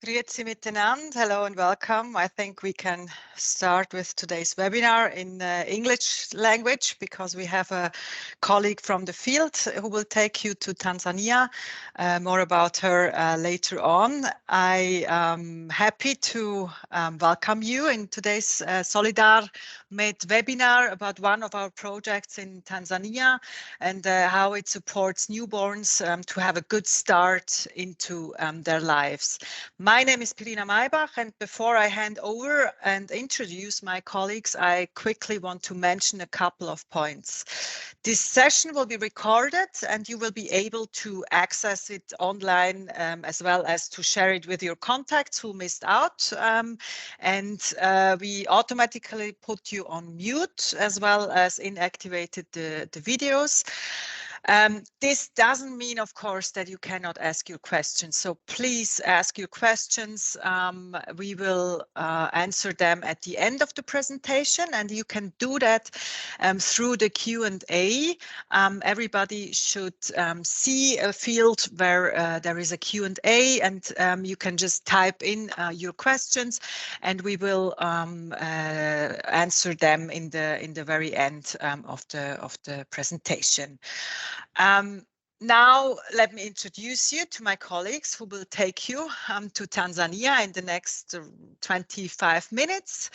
Grüezi miteinander. Hello and welcome. I think we can start with today's webinar in English language because we have a colleague from the field who will take you to Tanzania. More about her later on. I am happy to welcome you in today's SolidarMed webinar about one of our projects in Tanzania and how it supports newborns to have a good start into their lives. My name is Pirina Maybach, and before I hand over and introduce my colleagues, I quickly want to mention a couple of points. This session will be recorded and you will be able to access it online as well as to share it with your contacts who missed out. We automatically put you on mute as well as inactivated the videos. This doesn't mean, of course, that you cannot ask your questions. So please ask your questions. We will answer them at the end of the presentation, and you can do that through the Q&A. Everybody should see a field where there is a Q&A, and you can just type in your questions, and we will answer them in the very end of the presentation. Now, let me introduce you to my colleagues who will take you to Tanzania in the next 25 minutes.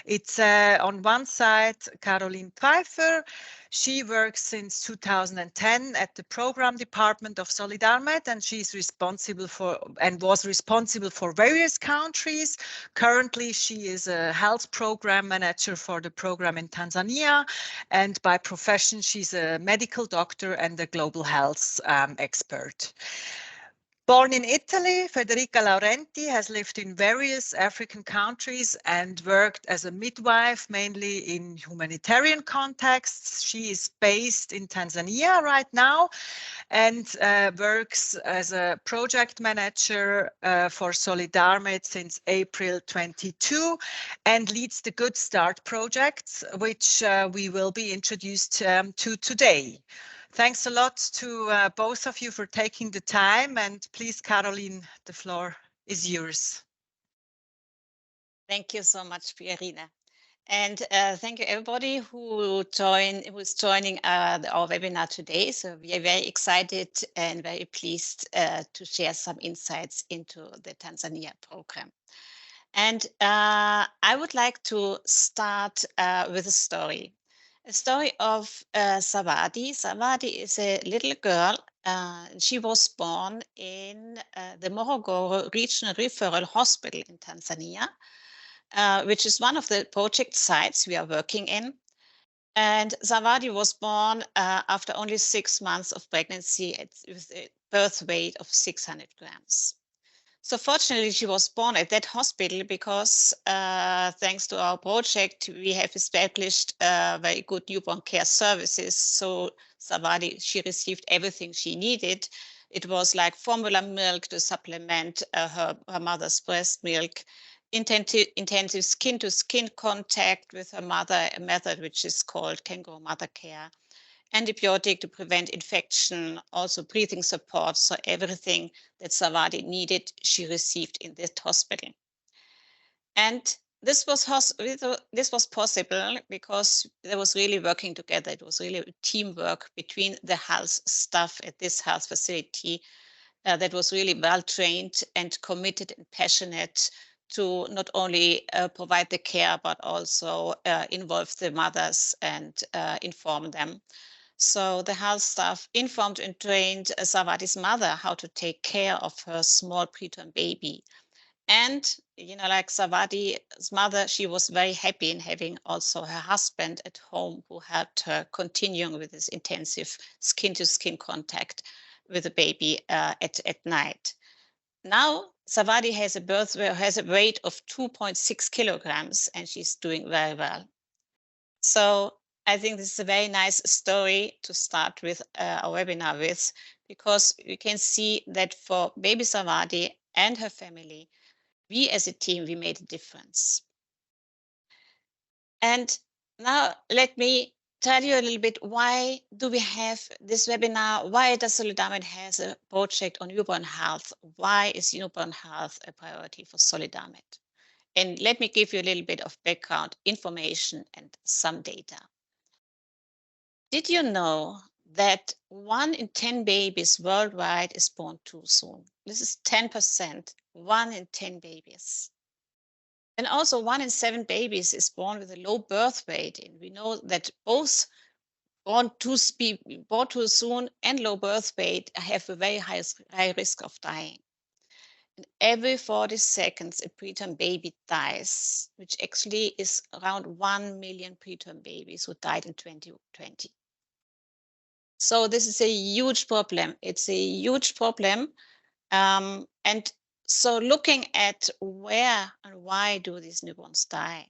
It's on one side, Caroline Pfeiffer. She works since 2010 at the program department of SolidarMed, and she's responsible for and was responsible for various countries. Currently, she is a health program manager for the program in Tanzania, and by profession, she's a medical doctor and a global health expert. Born in Italy, Federica Laurenti has lived in various African countries and worked as a midwife, mainly in humanitarian contexts. She is based in Tanzania right now and works as a project manager for SolidarMed since April 22 and leads the Good Start project, which we will be introduced to today. Thanks a lot to both of you for taking the time, and please, Caroline, the floor is yours. Thank you so much, Pirina. And thank you everybody who's joining our webinar today. So we are very excited and very pleased to share some insights into the Tanzania program. And I would like to start with a story of Zawadi. Zawadi is a little girl. She was born in the Morogoro Regional Referral Hospital in Tanzania, which is one of the project sites we are working in. And Zawadi was born after only 6 months of pregnancy with a birth weight of 600 grams. So fortunately, she was born at that hospital because thanks to our project, we have established very good newborn care services. So Zawadi, she received everything she needed. It was like formula milk to supplement her mother's breast milk, intensive skin-to-skin contact with her mother, a method which is called kangaroo mother care, antibiotic to prevent infection, also breathing support. So everything that Zawadi needed, she received in this hospital. And this was possible because they was really working together. It was really teamwork between the health staff at this health facility that was really well trained and committed and passionate to not only provide the care, but also involve the mothers and inform them. So the health staff informed and trained Zawadi's mother how to take care of her small preterm baby. And, you know, like Zawadi's mother, she was very happy in having also her husband at home who helped her continuing with this intensive skin-to-skin contact with the baby at night. Now, Zawadi has a weight of 2.6 kilograms, and she's doing very well. So I think this is a very nice story to start with our webinar with, because you can see that for baby Zawadi and her family, we as a team, we made a difference. And now let me tell you a little bit, why do we have this webinar? Why does SolidarMed has a project on newborn health? Why is newborn health a priority for SolidarMed? And let me give you a little bit of background information and some data. Did you know that 1 in 10 babies worldwide is born too soon? This is 10%, 1 in 10 babies. And also 1 in 7 babies is born with a low birth weight. And we know that both born too soon and low birth weight have a very high risk of dying. And every 40 seconds, a preterm baby dies, which actually is around 1 million preterm babies who died in 2020. So this is a huge problem. It's a huge problem. And so looking at where and why do these newborns die,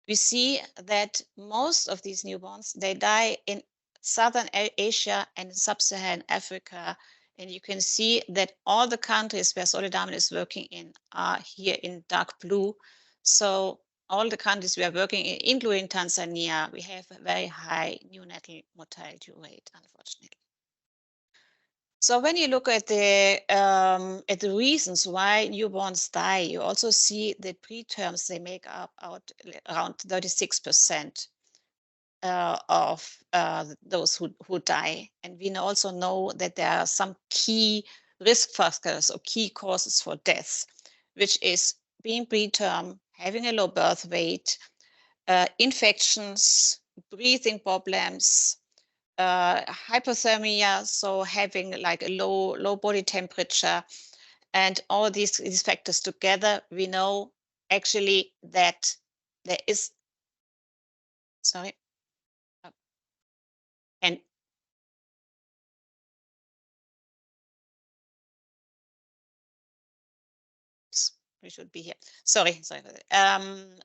we see that most of these newborns, they die in Southern Asia and sub-Saharan Africa. And you can see that all the countries where SolidarMed is working in are here in dark blue. So all the countries we are working in, including Tanzania, we have a very high neonatal mortality rate, unfortunately. So when you look at the reasons why newborns die, you also see the preterms, they make up around 36% of those who die. And we also know that there are some key risk factors or key causes for death, which is being preterm, having a low birth weight, infections, breathing problems, hypothermia, so having like a low body temperature, and all these factors together, we know actually that there is, sorry, and we should be here. Sorry.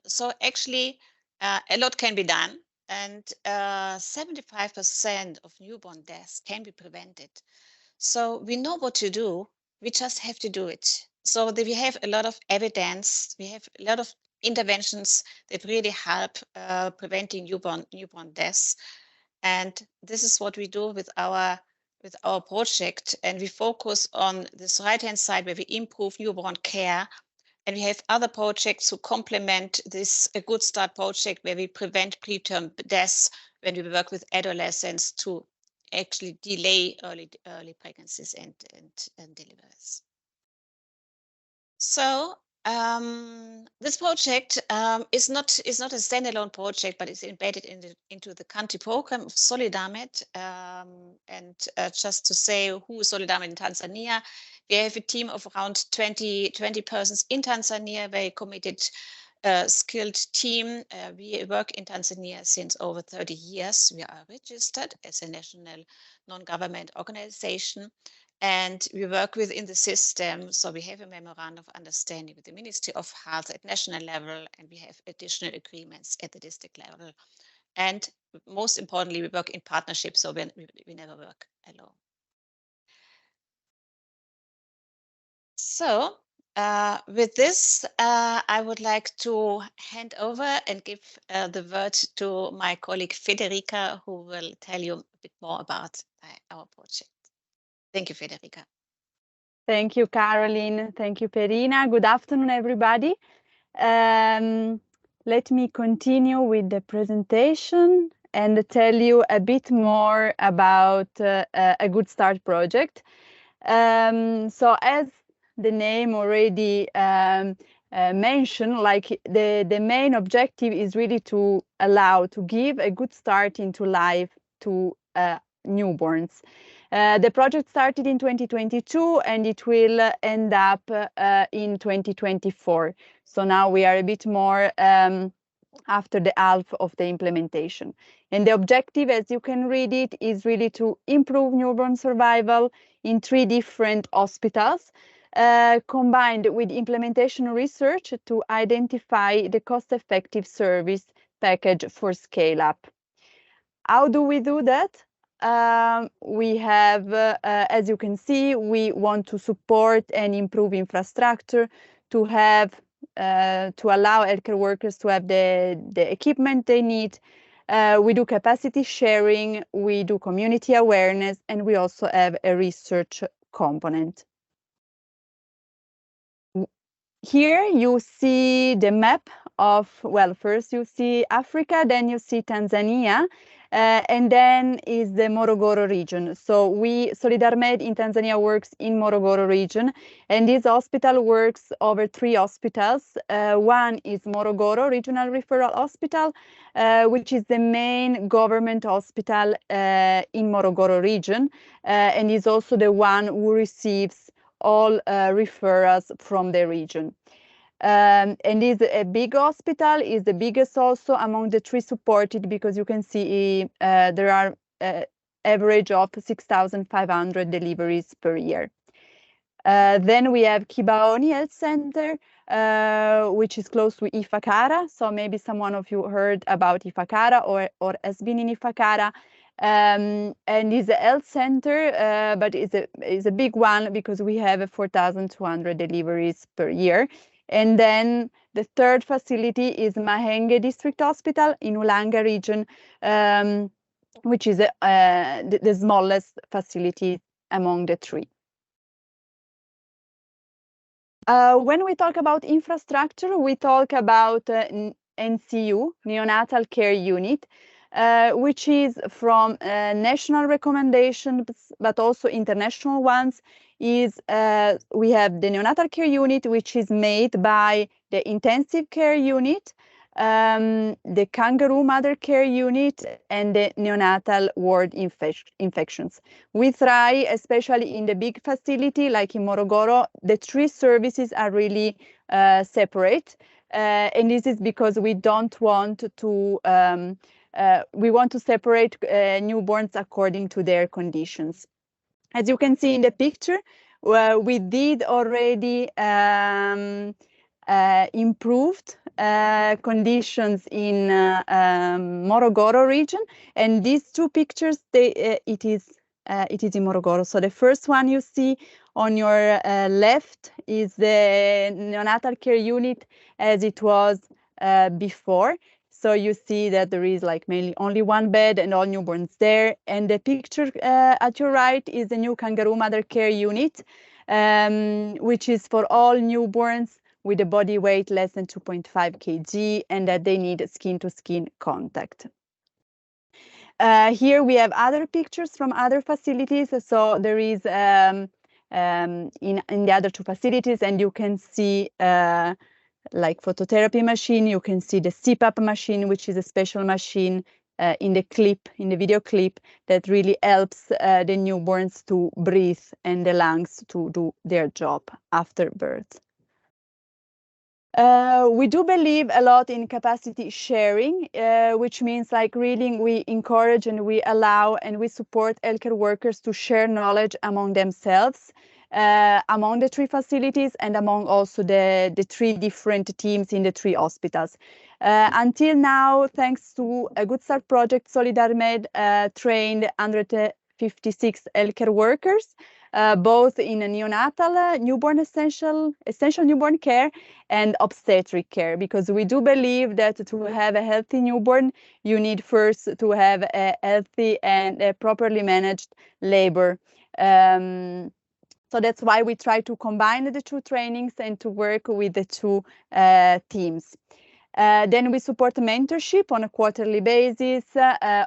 So actually, a lot can be done, and 75% of newborn deaths can be prevented. So we know what to do. We just have to do it. So we have a lot of evidence. We have a lot of interventions that really help preventing newborn deaths. And this is what we do with our project. And we focus on this right-hand side where we improve newborn care. And we have other projects who complement this A Good Start project where we prevent preterm deaths when we work with adolescents to actually delay early pregnancies and deliveries. So this project is not a standalone project, but it's embedded into the country program of SolidarMed. And just to say who is SolidarMed in Tanzania, we have a team of around 20 persons in Tanzania, very committed, skilled team. We work in Tanzania since over 30 years. We are registered as a national non-government organization. And we work within the system. So we have a memorandum of understanding with the Ministry of Health at national level, and we have additional agreements at the district level. And most importantly, we work in partnership, so we never work alone. So with this, I would like to hand over and give the word to my colleague Federica, who will tell you a bit more about our project. Thank you, Federica. Thank you, Caroline. Thank you, Perina. Good afternoon, everybody. Let me continue with the presentation and tell you a bit more about A Good Start project. So as the name already mentioned, like the main objective is really to give a good start into life to newborns. The project started in 2022 and it will end up in 2024. So now we are a bit more after the half of the implementation. And the objective, as you can read it, is really to improve newborn survival in 3 different hospitals, combined with implementation research to identify the cost-effective service package for scale-up. How do we do that? We have, as you can see, we want to support and improve infrastructure to have to allow healthcare workers to have the equipment they need, We do capacity sharing, we do community awareness, and we also have a research component. Here you see the map of, well, first you see Africa, then you see Tanzania, and then is the Morogoro region. So SolidarMed in Tanzania works in Morogoro region, and this hospital works over 3 hospitals. One is Morogoro Regional Referral Hospital, which is the main government hospital in Morogoro region, and is also the one who receives all referrals from the region. And is a big hospital, is the biggest also among the 3 supported, because you can see there are average of 6,500 deliveries per year. Then we have Kibaoni Health Center, which is close to Ifakara. So maybe someone of you heard about Ifakara or has been in Ifakara. And is a health center, but is a big one because we have 4,200 deliveries per year. And then the third facility is Mahenge District Hospital in Ulanga region, which is the smallest facility among the 3. When we talk about infrastructure, we talk about NCU, Neonatal Care Unit, which is from national recommendations, but also international ones. We have the Neonatal Care Unit, which is made by the Intensive Care Unit, the Kangaroo Mother Care Unit, and the Neonatal Ward Infections. We try, especially in the big facility like in Morogoro, the 3 services are really separate. And this is because we don't want to, we want to separate newborns according to their conditions. As you can see in the picture, we did already improved conditions in Morogoro region, and these 2 pictures, it is in Morogoro. So the first one you see on your left is the neonatal care unit as it was before. So you see that there is like mainly only 1 bed and all newborns there. And the picture at your right is the new Kangaroo Mother Care Unit, which is for all newborns with a body weight less than 2.5 kg and that they need skin-to-skin contact. Here we have other pictures from other facilities. So there is in the other 2 facilities, and you can see like phototherapy machine, you can see the CPAP machine, which is a special machine in the video clip that really helps the newborns to breathe and the lungs to do their job after birth. We do believe a lot in capacity sharing, which means like really we encourage and we allow and we support healthcare workers to share knowledge among themselves, among the 3 facilities and among also the 3 different teams in the 3 hospitals. Until now, thanks to a Good Start project, SolidarMed trained 156 healthcare workers, both in a neonatal, newborn essential newborn care and obstetric care, because we do believe that to have a healthy newborn, you need first to have a healthy and a properly managed labor. So that's why we try to combine the 2 trainings and to work with the 2 teams. Then we support mentorship on a quarterly basis,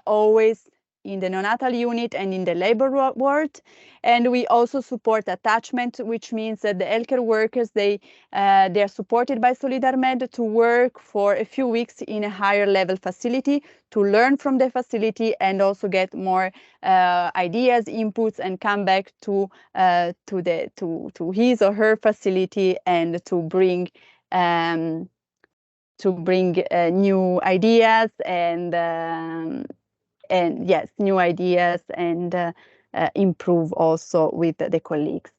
always in the neonatal unit and in the labor ward. And we also support attachment, which means that the healthcare workers, they are supported by SolidarMed to work for a few weeks in a higher level facility to learn from the facility and also get more ideas, inputs, and come back to his or her facility and to bring new ideas and yes, new ideas and improve also with the colleagues.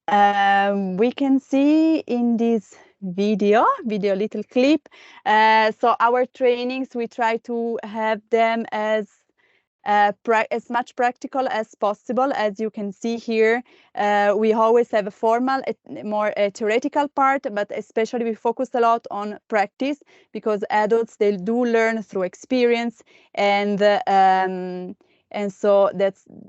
We can see in this video little clip. So our trainings, we try to have them as as much practical as possible. As you can see here, we always have a formal, more theoretical part, but especially we focus a lot on practice, because adults, they do learn through experience, and so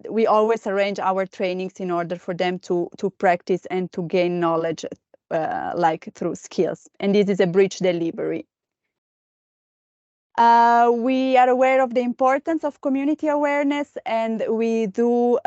we always arrange our trainings in order for them to practice and to gain knowledge, like through skills. And this is a bridge delivery. We are aware of the importance of community awareness, and we do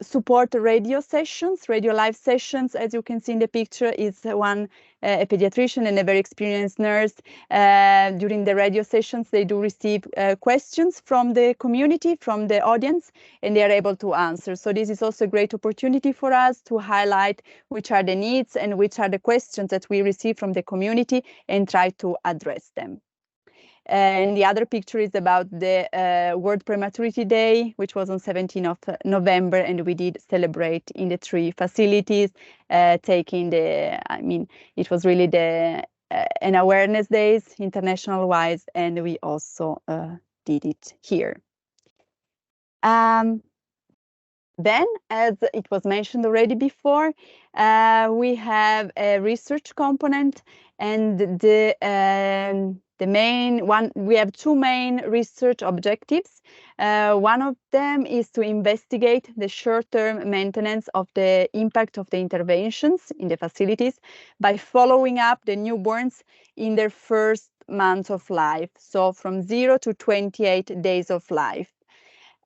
support radio sessions, radio live sessions. As you can see in the picture, is one a pediatrician and a very experienced nurse. During the radio sessions, they do receive questions from the community, from the audience, and they are able to answer. So this is also a great opportunity for us to highlight which are the needs and which are the questions that we receive from the community, and try to address them. And the other picture is about the World Prematurity Day, which was on 17th of November, and we did celebrate in the 3 facilities, taking it was really an awareness days, international wise, and we also did it here. Then, as it was mentioned already before, we have a research component, and we have 2 main research objectives. One of them is to investigate the short-term maintenance of the impact of the interventions in the facilities by following up the newborns in their first months of life, so from 0 to 28 days of life.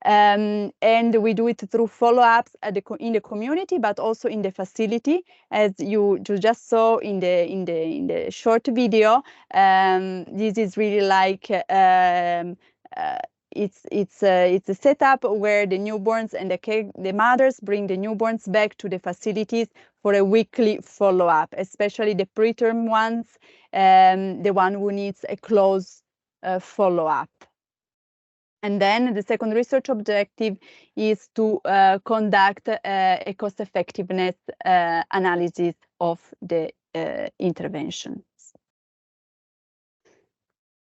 And we do it through follow-ups in the community, but also in the facility, as you just saw in the short video. This is really like it's a setup where the newborns and the mothers bring the newborns back to the facilities for a weekly follow-up, especially the preterm ones, the one who needs a close follow-up. And then the second research objective is to conduct a cost-effectiveness analysis of the interventions.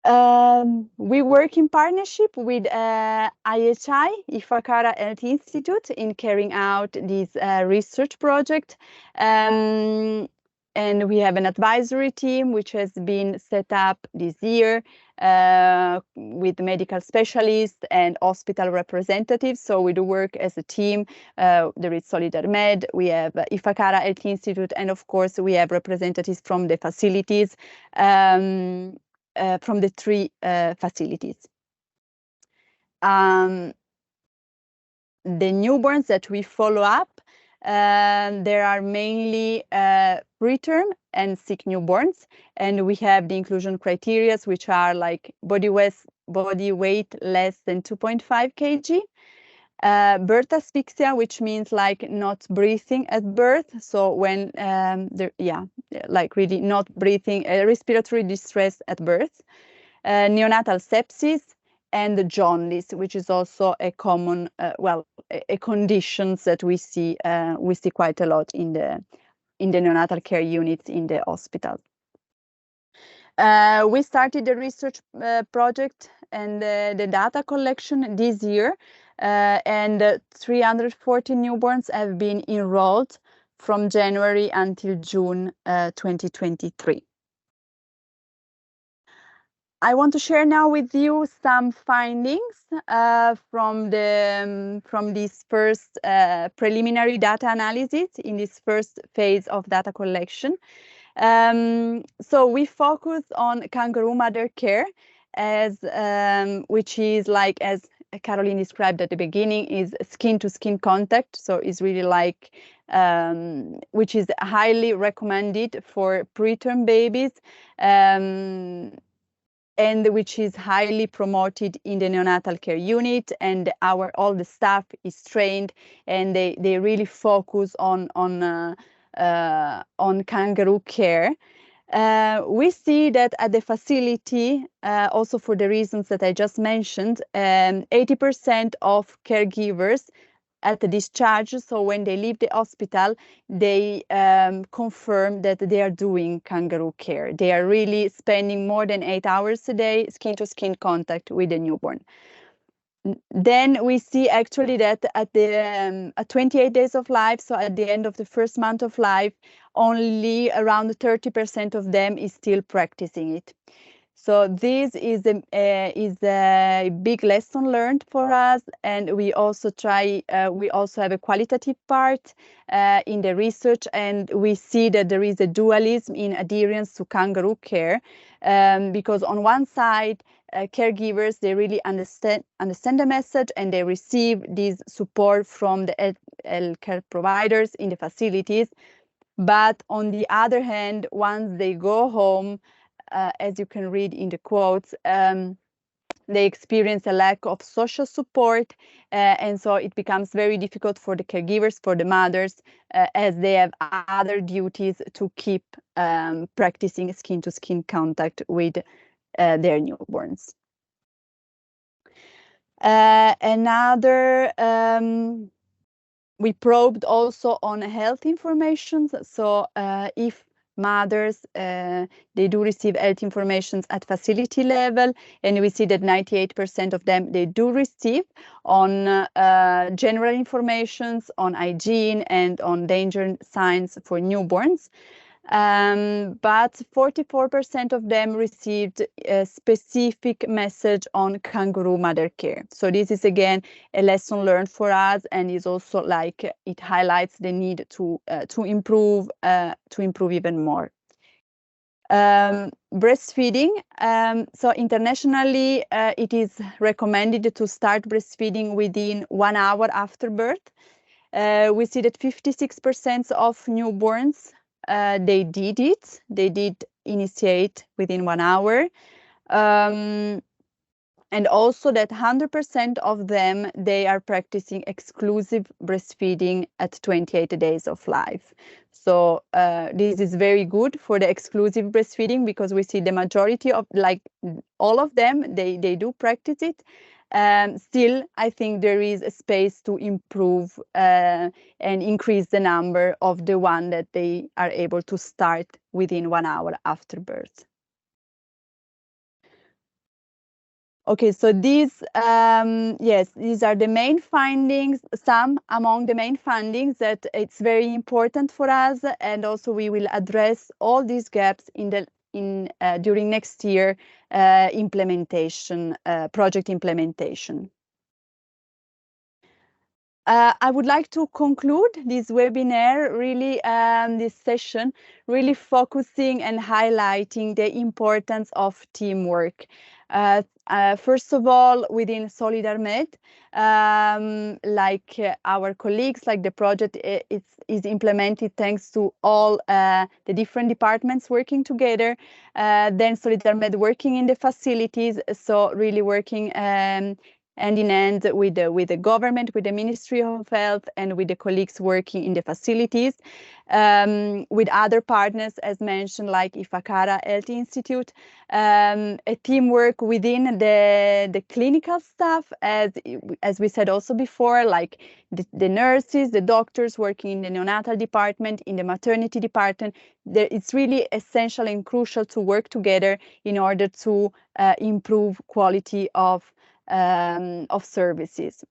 We work in partnership with IHI, Ifakara Health Institute, in carrying out this research project. And we have an advisory team which has been set up this year with medical specialists and hospital representatives. So we do work as a team. There is SolidarMed, we have Ifakara Health Institute, and of course we have representatives from the facilities, from the 3 facilities. The newborns that we follow up, there are mainly preterm and sick newborns, and we have the inclusion criteria, which are like body weight less than 2.5 kg, birth asphyxia, which means like not breathing at birth. So when like really not breathing, respiratory distress at birth, neonatal sepsis, and jaundice, which is also a common, a conditions that we see quite a lot in the neonatal care units in the hospital. We started the research project and the data collection this year, and 340 newborns have been enrolled from January until June 2023. I want to share now with you some findings from this first preliminary data analysis in this first phase of data collection. So we focus on kangaroo mother care, as which is like, as Caroline described at the beginning, is skin-to-skin contact. So it's really like, which is highly recommended for preterm babies, and which is highly promoted in the neonatal care unit, and all the staff is trained, and they really focus on kangaroo care. We see that at the facility, also for the reasons that I just mentioned, 80% of caregivers at the discharge, so when they leave the hospital, they confirm that they are doing kangaroo care. They are really spending more than 8 hours a day, skin-to-skin contact with the newborn. then we see actually that at the at 28 days of life, so at the end of the first month of life, only around 30% of them is still practicing it. So this is a big lesson learned for us, and we also we also have a qualitative part in the research, and we see that there is a dualism in adherence to kangaroo care, because on one side, caregivers, they really understand the message, and they receive this support from the healthcare providers in the facilities. But on the other hand, once they go home, as you can read in the quotes, they experience a lack of social support, and so it becomes very difficult for the caregivers, for the mothers, as they have other duties to keep practicing skin-to-skin contact with their newborns. We probed also on health information. So if mothers, they do receive health information at facility level, and we see that 98% of them, they do receive on general informations on hygiene and on danger signs for newborns. But 44% of them received a specific message on kangaroo mother care. So this is again a lesson learned for us, and is also like it highlights the need to improve even more. Breastfeeding. So internationally, it is recommended to start breastfeeding within 1 hour after birth. We see that 56% of newborns, they did initiate within 1 hour. And also that 100% of them, they are practicing exclusive breastfeeding at 28 days of life. So this is very good for the exclusive breastfeeding, because we see the majority of, like all of them, they do practice it. Still, I think there is a space to improve and increase the number of the one that they are able to start within 1 hour after birth. Okay, so these, yes, these are the main findings, some among the main findings that it's very important for us, and also we will address all these gaps during next year implementation, project implementation. I would like to conclude this webinar, really, this session, really focusing and highlighting the importance of teamwork. First of all, within SolidarMed, our colleagues, like the project is implemented thanks to all the different departments working together. Then SolidarMed working in the facilities, so really working hand in hand with the government, with the Ministry of Health, and with the colleagues working in the facilities, with other partners, as mentioned, like Ifakara Health Institute, a teamwork within the clinical staff, as we said also before, like the nurses, the doctors working in the neonatal department, in the maternity department. It's really essential and crucial to work together in order to improve quality of services.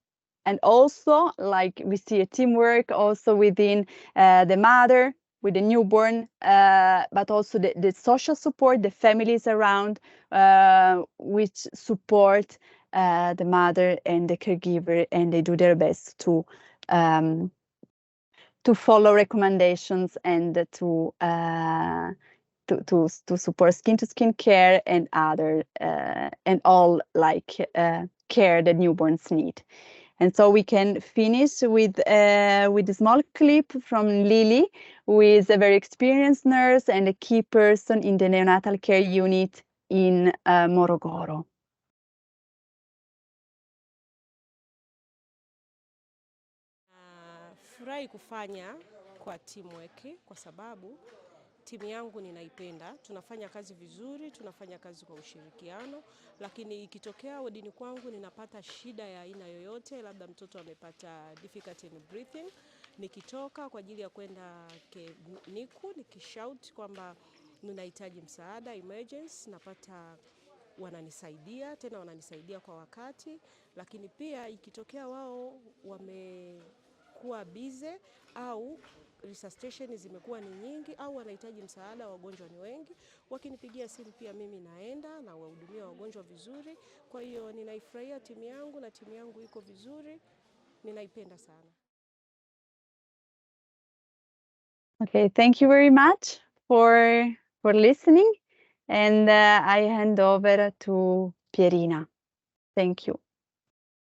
And also, like we see a teamwork also within the mother with the newborn, but also the social support, the families around, which support the mother and the caregiver, and they do their best to follow recommendations and to support skin-to-skin care and other and all care that newborns need. And so we can finish with a small clip from Lily, who is a very experienced nurse and a key person in the neonatal care unit in Morogoro. Furahi kufanya kwa teamwork kwa sababu timu yangu ninaipenda, tunafanya kazi vizuri, tunafanya kazi kwa ushirikiano, lakini ikitokea wodini kwangu ninapata shida ya aina yoyote, labda mtoto amepata difficulty in breathing, nikitoka kwa ajili ya kwenda NICU, nikishout kwamba ninahitaji msaada, emergency, napata wananisaidia, tena wananisaidia kwa wakati, lakini pia ikitokea wao wamekuwa bize au resuscitation zimekuwa ni nyingi au wanahitaji msaada, wagonjwa ni wengi, wakinipigia simu pia mimi naenda na wahudumia wagonjwa vizuri. Kwa hiyo ninaifurahia timu yangu na timu yangu iko vizuri, ninaipenda sana. Okay, thank you very much for listening, and I hand over to Pierina. Thank you.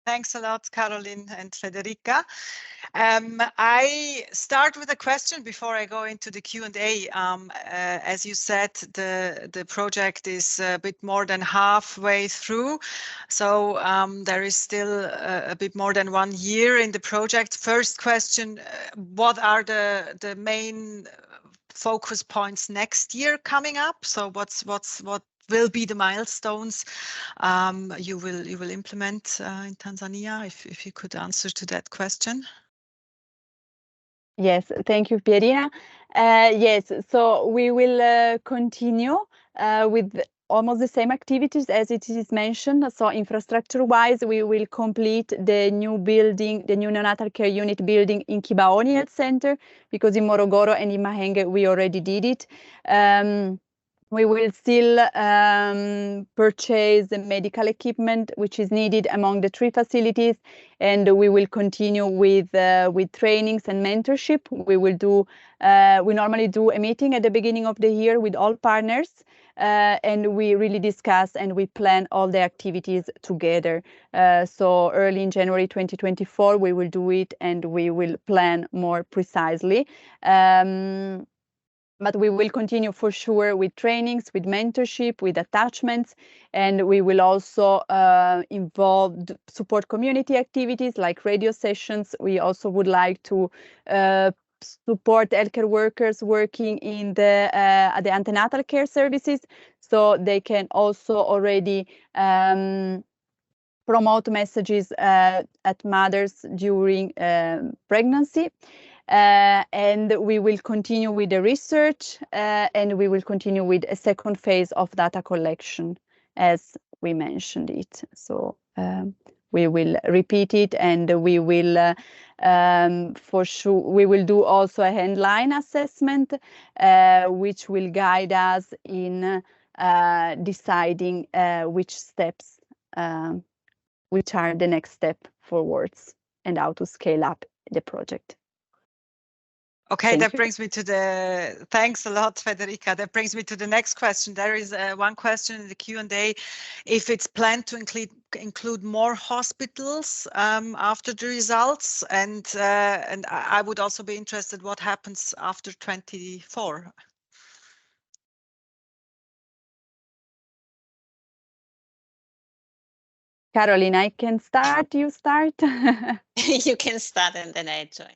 Thanks a lot, Caroline and Federica. I start with a question before I go into the Q&A. As you said, the project is a bit more than halfway through, so there is still a bit more than 1 year in the project. First question, what are the main focus points next year coming up? So what will be the milestones you will implement in Tanzania? If you could answer to that question. Yes, thank you, Pierina. Yes, so we will continue with almost the same activities as it is mentioned. So infrastructure-wise, we will complete the new building, the new neonatal care unit building in Kibaoni Health Center, because in Morogoro and in Mahenge we already did it. We will still purchase the medical equipment which is needed among the 3 facilities, and we will continue with trainings and mentorship. We will do. We normally do a meeting at the beginning of the year with all partners, and we really discuss and we plan all the activities together. So early in January 2024, we will do it and we will plan more precisely. But we will continue for sure with trainings, with mentorship, with attachments, and we will also support community activities like radio sessions. We also would like to support healthcare workers working in the antenatal care services, so they can also already promote messages at mothers during pregnancy. And we will continue with the research, and we will continue with a second phase of data collection, as we mentioned it. So we will repeat it, and we will for sure we will do also a handline assessment, which will guide us in deciding which steps, which are the next step forwards, and how to scale up the project. Okay, that brings me to the, thanks a lot, Federica. That brings me to the next question. There is one question in the Q&A, if it's planned to include more hospitals after the results, and I would also be interested what happens after 24. Caroline, I can start, you start? You can start and then I join.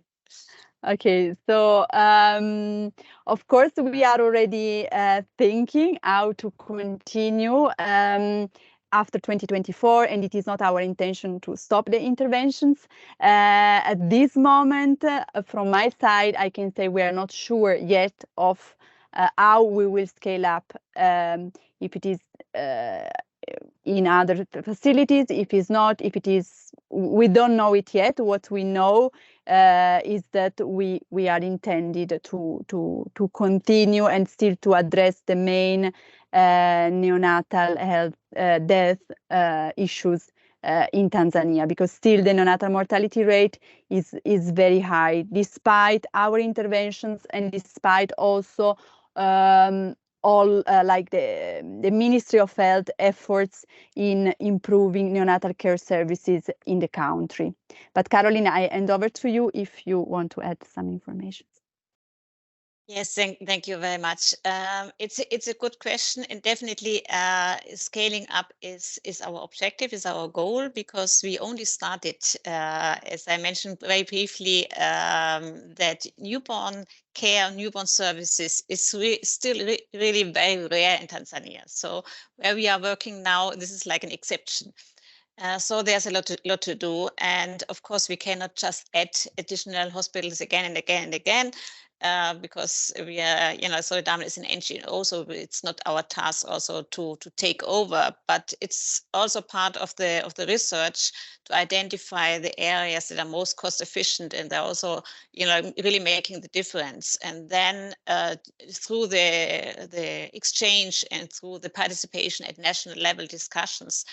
Okay, so of course we are already thinking how to continue after 2024, and it is not our intention to stop the interventions. At this moment, from my side, I can say we are not sure yet of how we will scale up, if it is in other facilities, if it's not, if it is, we don't know it yet. What we know is that we are intended to continue and still to address the main neonatal health death issues in Tanzania, because still the neonatal mortality rate is very high, despite our interventions and despite also all like the Ministry of Health efforts in improving neonatal care services in the country. But Caroline, I hand over to you if you want to add some information. Yes, thank you very much. It's a good question, and definitely scaling up is our objective, is our goal, because we only started, as I mentioned very briefly, that newborn care, newborn services is still really very rare in Tanzania. So where we are working now, this is like an exception. So there's a lot to do, and of course we cannot just add additional hospitals again and again and again. because we are, SolidarMed is an NGO, so it's not our task also to take over, but it's also part of the research to identify the areas that are most cost efficient, and they're also, really making the difference. And then through the exchange and through the participation at national level discussions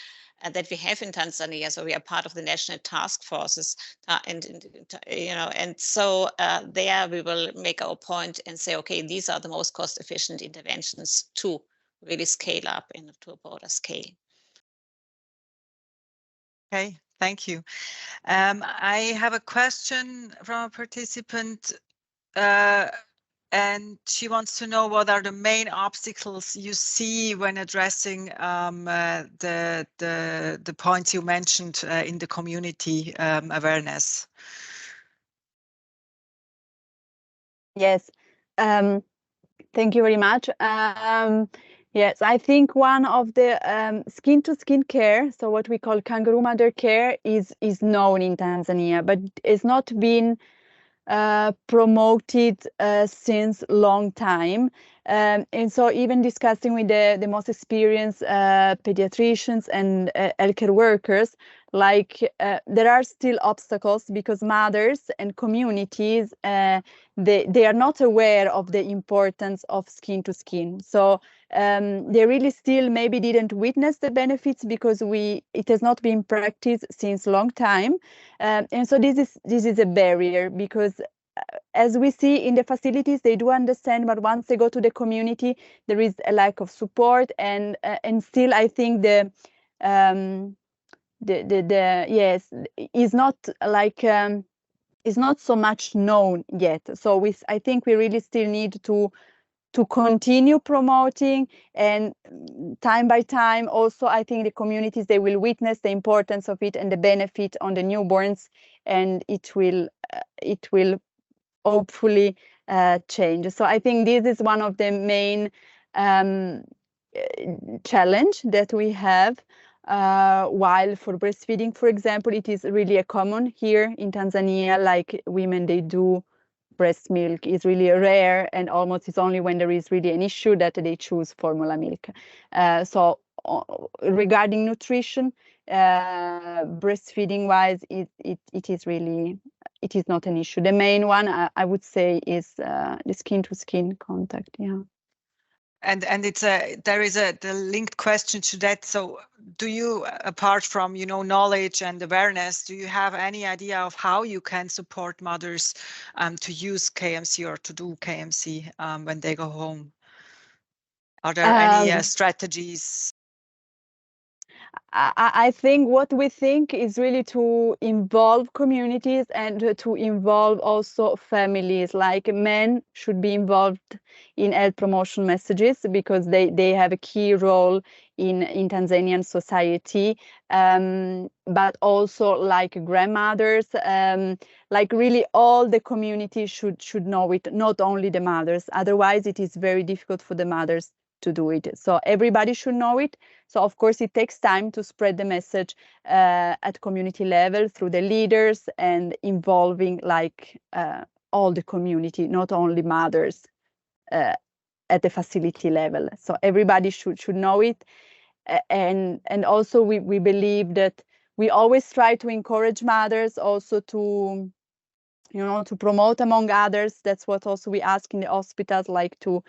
that we have in Tanzania, so we are part of the national task forces, and so there we will make our point and say, okay, these are the most cost-efficient interventions to really scale up to a broader scale. Okay, thank you. I have a question from a participant. And she wants to know what are the main obstacles you see when addressing the points you mentioned in the community awareness. Yes, thank you very much. Yes, I think one of the skin-to-skin care, so what we call kangaroo mother care, is known in Tanzania, but it's not been promoted since long time. And so even discussing with the most experienced pediatricians and healthcare workers, there are still obstacles because mothers and communities, they are not aware of the importance of skin to skin. So they really still maybe didn't witness the benefits because it has not been practiced since long time. And so this is a barrier because as we see in the facilities, they do understand, but once they go to the community, there is a lack of support, and still I think yes is not is not so much known yet. So I think we really still need to continue promoting, and time by time also I think the communities, they will witness the importance of it and the benefit on the newborns, and it will hopefully change. So I think this is one of the main challenge that we have. While for breastfeeding, for example, it is really common here in Tanzania, like women, they do breast milk is really rare, and almost it's only when there is really an issue that they choose formula milk. So regarding nutrition, breastfeeding wise, it is not an issue. The main one I would say is the skin to skin contact. Yeah. And there is the linked question to that. So do you, apart from knowledge and awareness, do you have any idea of how you can support mothers to use KMC or to do KMC when they go home? Are there any strategies? I think what we think is really to involve communities and to involve also families, like men should be involved in health promotion messages because they have a key role in Tanzanian society, but also like grandmothers, like really all the community should know it, not only the mothers. Otherwise, it is very difficult for the mothers to do it. So everybody should know it. So of course, it takes time to spread the message at community level through the leaders and involving all the community, not only mothers at the facility level. So everybody should know it. And also we believe that we always try to encourage mothers also to promote among others. That's what also we ask in the hospitals, like to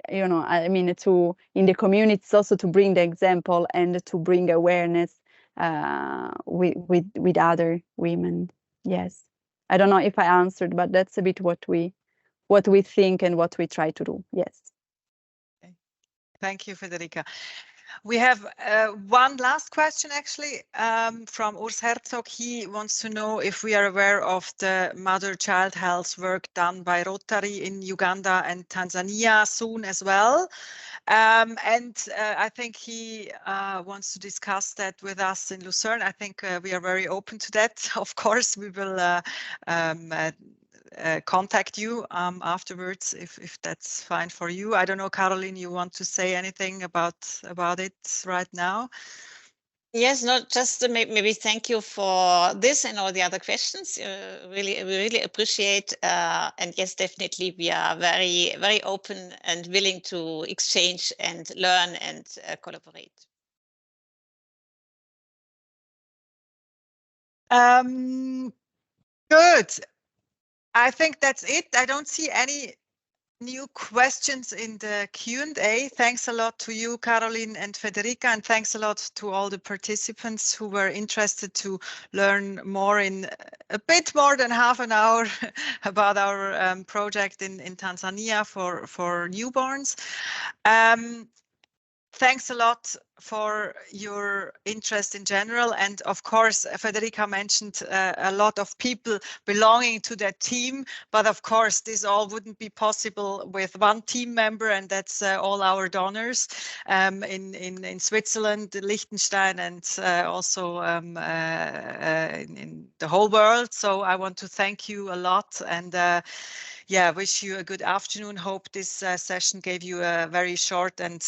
in the communities also to bring the example and to bring awareness with other women. Yes, I don't know if I answered, but that's a bit what we think and what we try to do. Yes. Okay. Thank you, Federica. We have one last question, actually, from Urs Herzog. He wants to know if we are aware of the mother-child health work done by Rotary in Uganda and Tanzania soon as well. And I think he wants to discuss that with us in Lucerne. I think we are very open to that. Of course, we will contact you afterwards if that's fine for you. I don't know, Caroline, you want to say anything about it right now? Yes, not just maybe thank you for this and all the other questions. We really appreciate, and yes, definitely we are very open and willing to exchange and learn and collaborate. Good. I think that's it. I don't see any new questions in the Q&A. Thanks a lot to you, Caroline and Federica, and thanks a lot to all the participants who were interested to learn more in a bit more than half an hour about our project in Tanzania for newborns. Thanks a lot for your interest in general. And of course, Federica mentioned a lot of people belonging to that team. But of course, this all wouldn't be possible with one team member, and that's all our donors in Switzerland, Liechtenstein, and also in the whole world. So I want to thank you a lot. And yeah, wish you a good afternoon. Hope this session gave you a very short and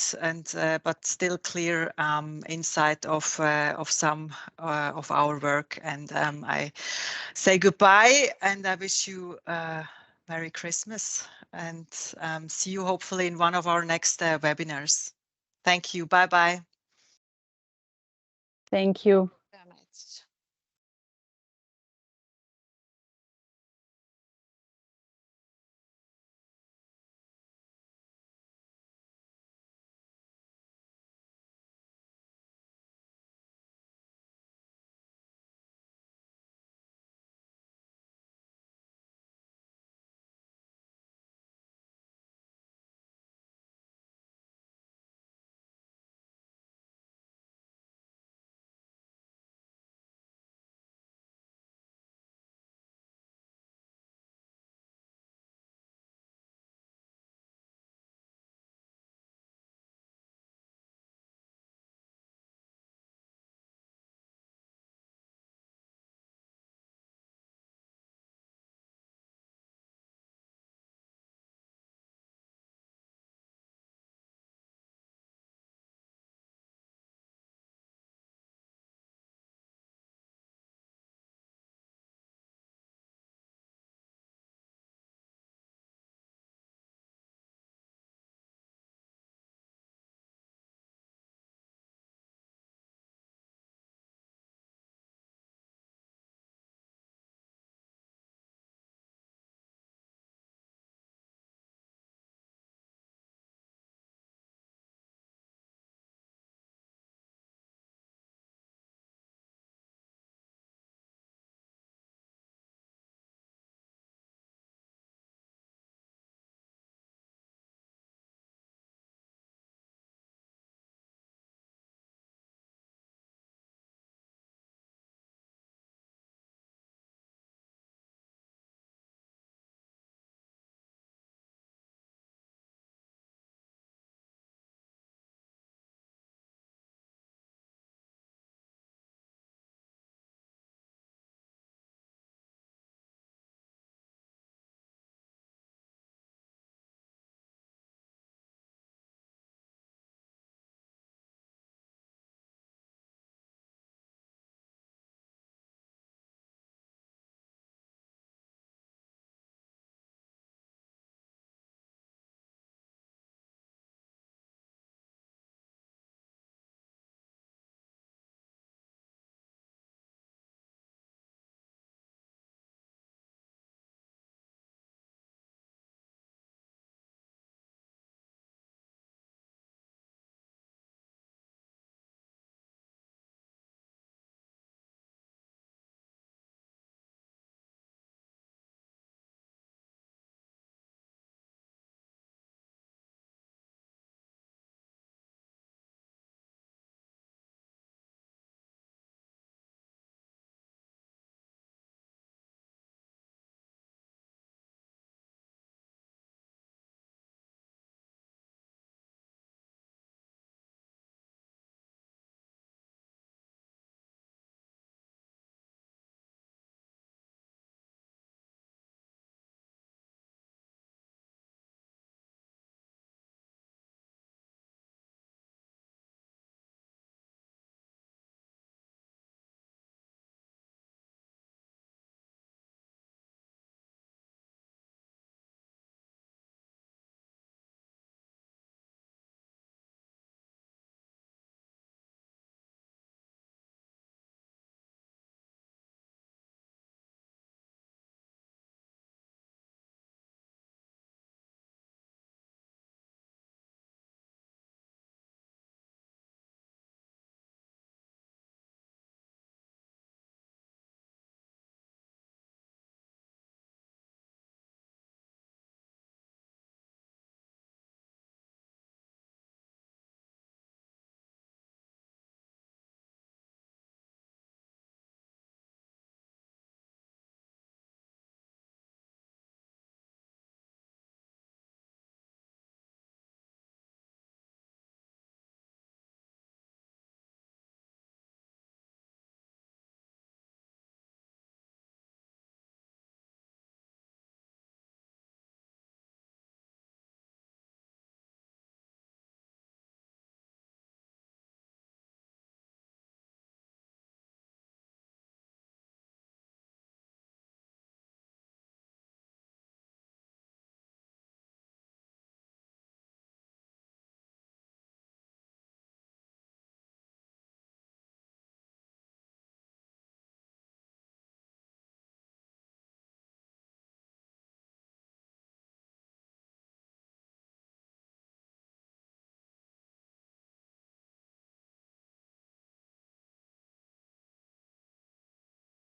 but still clear insight of some of our work. And I say goodbye, and I wish you Merry Christmas, and see you hopefully in one of our next webinars. Thank you. Bye bye. Thank you. Very much.